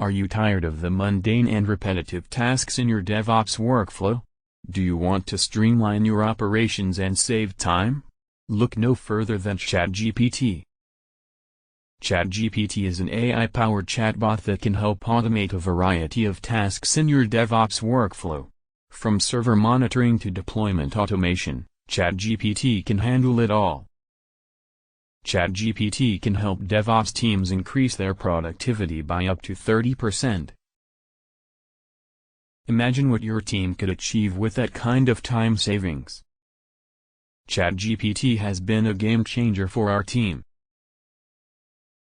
Are you tired of the mundane and repetitive tasks in your DevOps workflow? Do you want to streamline your operations and save time? Look no further than ChatGPT. ChatGPT is an AI-powered chatbot that can help automate a variety of tasks in your DevOps workflow. From server monitoring to deployment automation, ChatGPT can handle it all. ChatGPT can help DevOps teams increase their productivity by up to 30%. Imagine what your team could achieve with that kind of time savings. ChatGPT has been a game changer for our team.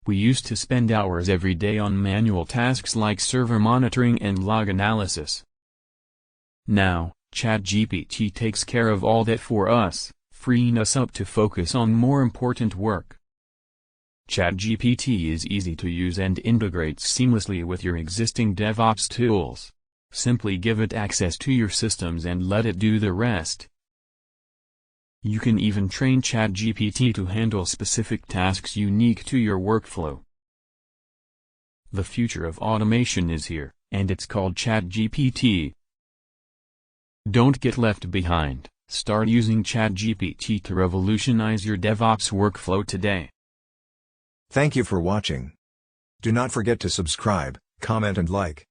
We used to spend hours every day on manual tasks like server monitoring and log analysis. Now, ChatGPT takes care of all that for us, freeing us up to focus on more important work. ChatGPT is easy to use and integrates seamlessly with your existing DevOps tools. Simply give it access to your systems and let it do the rest. You can even train ChatGPT to handle specific tasks unique to your workflow. The future of automation is here, and it's called ChatGPT. Don't get left behind. Start using ChatGPT to revolutionize your DevOps workflow today. Thank you for watching. Do not forget to subscribe, comment and like.